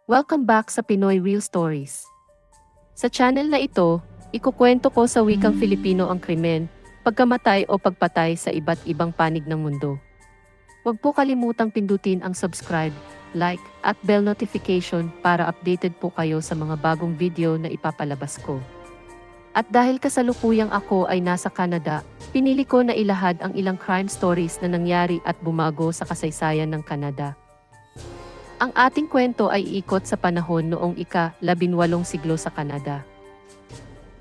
Welcome back sa Pinoy Real Stories. Sa channel na ito, ikukwento ko sa wikang Filipino ang krimen, pagkamatay o pagpatay sa iba't ibang panig ng mundo. Huwag po kalimutang pindutin ang subscribe, like, at bell notification para updated po kayo sa mga bagong video na ipapalabas ko. At dahil kasalukuyang ako ay nasa Canada, pinili ko na ilahad ang ilang crime stories na nangyari at bumago sa kasaysayan ng Canada. Ang ating kwento ay iikot sa panahon noong ika-18 siglo sa Canada.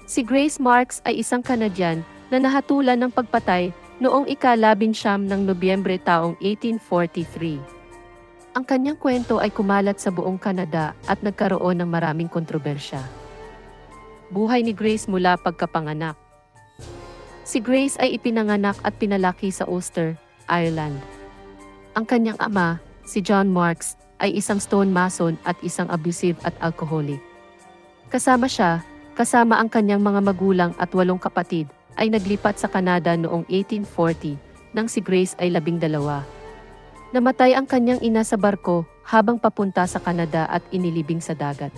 Si Grace Marks ay isang Canadian na nahatulan ng pagpatay noong ika-19 ng Nobyembre taong 1843. Ang kanyang kwento ay kumalat sa buong Canada at nagkaroon ng maraming kontrobersya. Buhay ni Grace mula pagkapanganak. Si Grace ay ipinanganak at pinalaki sa Ulster, Ireland. Ang kanyang ama, si John Marks, ay isang stonemason at isang abusive at alcoholic. Kasama ang kanyang mga magulang at 8 kapatid, ay naglipat sa Canada noong 1840, nang si Grace ay 12. Namatay ang kanyang ina sa barko habang papunta sa Canada at inilibing sa dagat.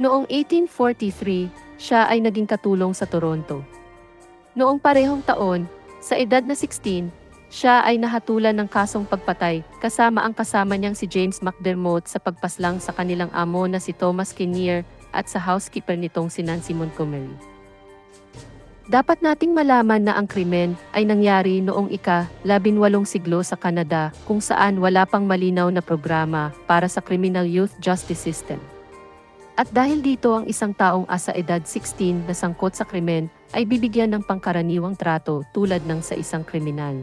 Noong 1843, siya ay naging katulong sa Toronto. Noong parehong taon, sa edad na 16, siya ay nahatulan ng kasong pagpatay kasama niyang si James McDermott sa pagpaslang sa kanilang amo na si Thomas Kinnear at sa housekeeper nitong si Nancy Montgomery. Dapat nating malaman na ang krimen ay nangyari noong ika-18 siglo sa Canada kung saan wala pang malinaw na programa para sa criminal youth justice system. At dahil dito ang isang taong asa edad 16 na sangkot sa krimen ay bibigyan ng pangkaraniwang trato tulad ng sa isang kriminal.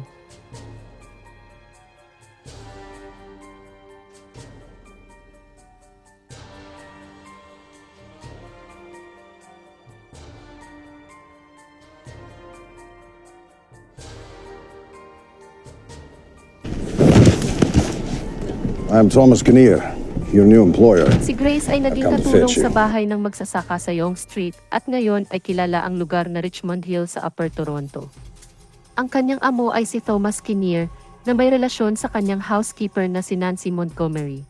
I'm Thomas Kinnear, your new employer. Si Grace ay naging Come katulong fetch you. sa bahay ng magsasaka sa Yonge Street at ngayon ay kilala ang lugar na Richmond Hill sa Upper Toronto. Ang kanyang amo ay si Thomas Kinnear na may relasyon sa kanyang housekeeper na si Nancy Montgomery.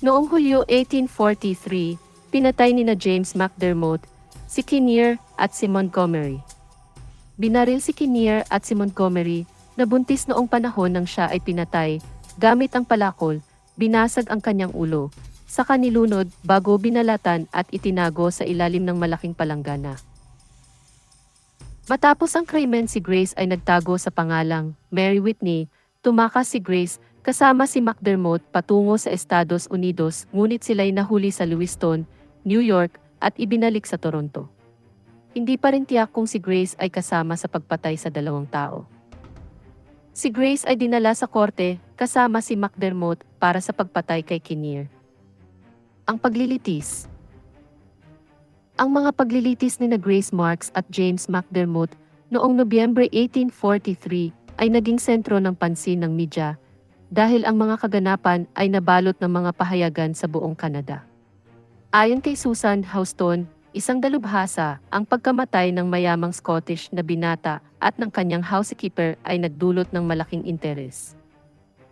Noong Hulyo 1843, pinatay ni na James McDermott, si Kinnear at si Montgomery. Binaril si Kinnear at si Montgomery na buntis noong panahon nang siya ay pinatay. Gamit ang palakol, binasag ang kanyang ulo, saka nilunod bago binalatan at itinago sa ilalim ng malaking palanggana. Matapos ang krimen, si Grace ay nagtago sa pangalang Mary Whitney. Tumakas si Grace kasama si McDermott patungo sa Estados Unidos, ngunit sila'y nahuli sa Lewiston, New York at ibinalik sa Toronto. Hindi pa rin tiyak kung si Grace ay kasama sa pagpatay sa 2 tao. Si Grace ay dinala sa korte kasama si McDermott para sa pagpatay kay Kinnear. Ang paglilitis. Ang mga paglilitis ni na Grace Marks at James McDermott noong Nobyembre 1843 ay naging sentro ng pansin ng media dahil ang mga kaganapan ay nabalot ng mga pahayagan sa buong Canada. Ayon kay Susan Houston, isang dalubhasa, ang pagkamatay ng mayamang Scottish na binata at ng kanyang housekeeper ay nagdulot ng malaking interes.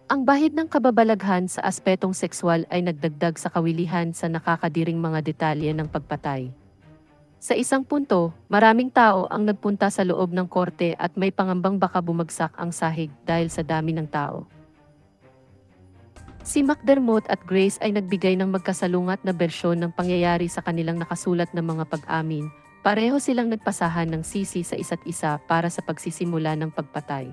Ang bahid ng kababalaghan sa aspetong sexual ay nagdagdag sa kawilihan sa nakakadiring mga detalye ng pagpatay. Sa isang punto, maraming tao ang nagpunta sa loob ng korte at may pangambang baka bumagsak ang sahig dahil sa dami ng tao. Si McDermott at Grace ay nagbigay ng magkasalungat na bersyon ng pangyayari sa kanilang nakasulat na mga pag-amin, Pareho silang nagpasahan ng sisi sa isa't isa para sa pagsisimula ng pagpatay.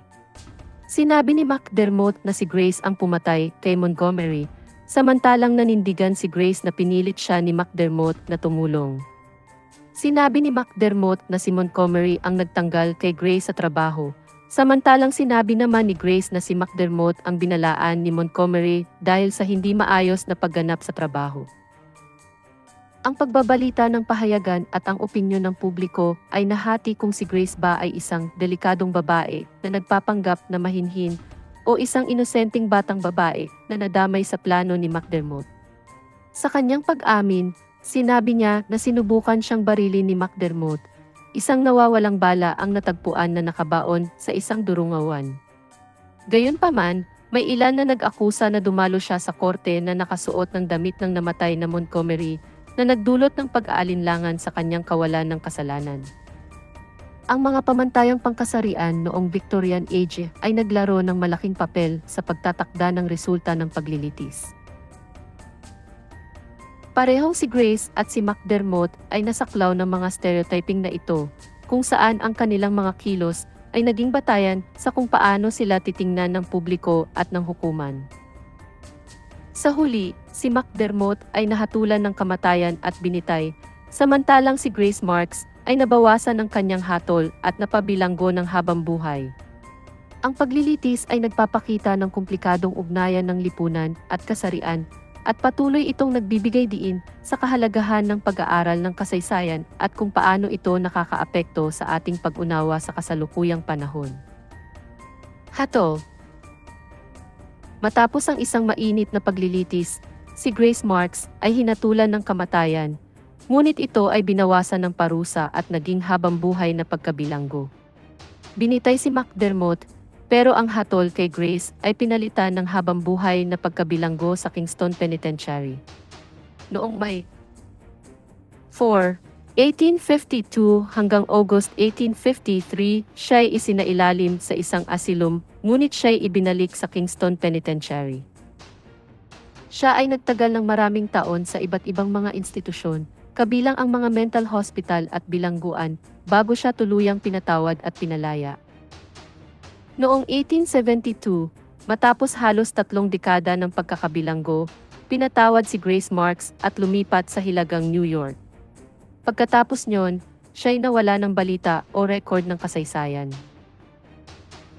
Sinabi ni McDermott na si Grace ang pumatay kay Montgomery, samantalang nanindigan si Grace na pinilit siya ni McDermott na tumulong. Sinabi ni McDermott na si Montgomery ang nagtanggal kay Grace sa trabaho, samantalang sinabi naman ni Grace na si McDermott ang binalaan ni Montgomery dahil sa hindi maayos na pagganap sa trabaho. Ang pagbabalita ng pahayagan at ang opinyon ng publiko ay nahati kung si Grace ba ay isang delikadong babae na nagpapanggap na mahinhin o isang inosenteng batang babae na nadamay sa plano ni McDermott. Sa kanyang pag-amin, sinabi niya na sinubukan siyang barilin ni McDermott, isang nawawalang bala ang natagpuan na nakabaon sa isang durungawan. Gayunpaman, may ilan na nag-akusa na dumalo siya sa korte na nakasuot ng damit ng namatay na Montgomery na nagdulot ng pag-aalinlangan sa kanyang kawalan ng kasalanan. Ang mga pamantayang pangkasarian noong Victorian Age ay naglaro ng malaking papel sa pagtatakda ng resulta ng paglilitis. Parehong si Grace at si McDermott ay nasaklaw ng mga stereotyping na ito, kung saan ang kanilang mga kilos ay naging batayan sa kung paano sila titingnan ng publiko at ng hukuman. Sa huli, si McDermott ay nahatulan ng kamatayan at binitay, samantalang si Grace Marks ay nabawasan ng kanyang hatol at napabilanggo ng habang buhay. Ang paglilitis ay nagpapakita ng komplikadong ugnayan ng lipunan at kasarian, at patuloy itong nagbibigay diin sa kahalagahan ng pag-aaral ng kasaysayan at kung paano ito nakakaapekto sa ating pag-unawa sa kasalukuyang panahon. Hatol. Matapos ang isang mainit na paglilitis, si Grace Marks ay hinatulan ng kamatayan, ngunit ito ay binawasan ng parusa at naging habang buhay na pagkabilanggo. Binitay si McDermott, pero ang hatol kay Grace ay pinalitan ng habang buhay na pagkabilanggo sa Kingston Penitentiary. Noong May 4, 1852 hanggang August 1853, siya ay isinailalim sa isang asilum, ngunit siya ay ibinalik sa Kingston Penitentiary. Siya ay nagtagal ng maraming taon sa iba't ibang mga institusyon, kabilang ang mga mental hospital at bilangguan, bago siya tuluyang pinatawad at pinalaya. Noong 1872, matapos halos 3 dekada ng pagkakabilanggo, pinatawad si Grace Marks at lumipat sa Hilagang New York. Pagkatapos nyon, siya'y nawala ng balita o record ng kasaysayan.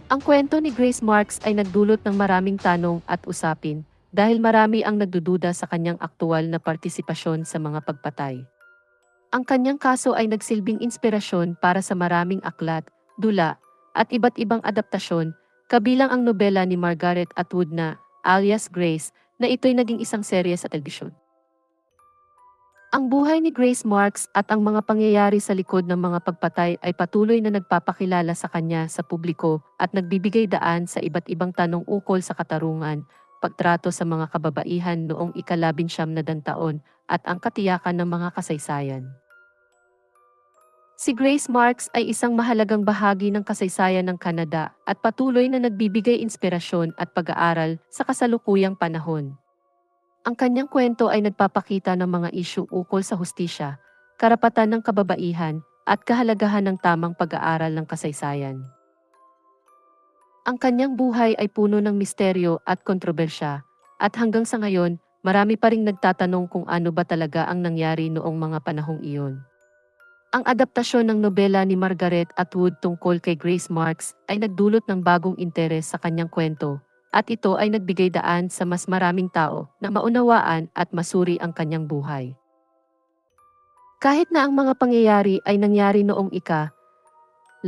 Ang kwento ni Grace Marks ay nagdulot ng maraming tanong at usapin dahil marami ang nagdududa sa kanyang aktual na partisipasyon sa mga pagpatay. Ang kanyang kaso ay nagsilbing inspirasyon para sa maraming aklat, dula, at iba't ibang adaptasyon, kabilang ang nobela ni Margaret Atwood na alias Grace, na ito'y naging isang serye sa telebisyon. Ang buhay ni Grace Marks at ang mga pangyayari sa likod ng mga pagpatay ay patuloy na nagpapakilala sa kanya sa publiko at nagbibigay daan sa iba't ibang tanong ukol sa katarungan, pagtrato sa mga kababaihan noong ika-19 taon at ang katiyakan ng mga kasaysayan. Si Grace Marks ay isang mahalagang bahagi ng kasaysayan ng Canada at patuloy na nagbibigay inspirasyon at pag-aaral sa kasalukuyang panahon. Ang kanyang kwento ay nagpapakita ng mga isyu ukol sa hustisya, karapatan ng kababaihan, at kahalagahan ng tamang pag-aaral ng kasaysayan. Ang kanyang buhay ay puno ng misteryo at kontrobersya, at hanggang sa ngayon, marami pa ring nagtatanong kung ano ba talaga ang nangyari noong mga panahong iyon. Ang adaptasyon ng nobela ni Margaret Atwood tungkol kay Grace Marks ay nagdulot ng bagong interes sa kanyang kwento, at ito ay nagbigay daan sa mas maraming tao na maunawaan at masuri ang kanyang buhay. Kahit na ang mga pangyayari ay nangyari noong ika-19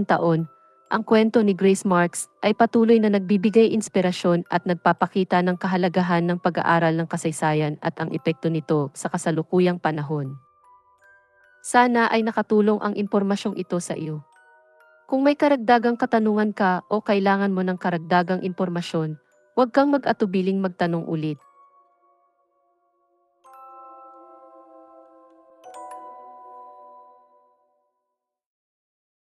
taon, ang kwento ni Grace Marks ay patuloy na nagbibigay inspirasyon at nagpapakita ng kahalagahan ng pag-aaral ng kasaysayan at ang epekto nito sa kasalukuyang panahon. Sana ay nakatulong ang impormasyong ito sa iyo. Kung may karagdagang katanungan ka o kailangan mo ng karagdagang impormasyon, huwag kang mag-atubiling magtanong ulit.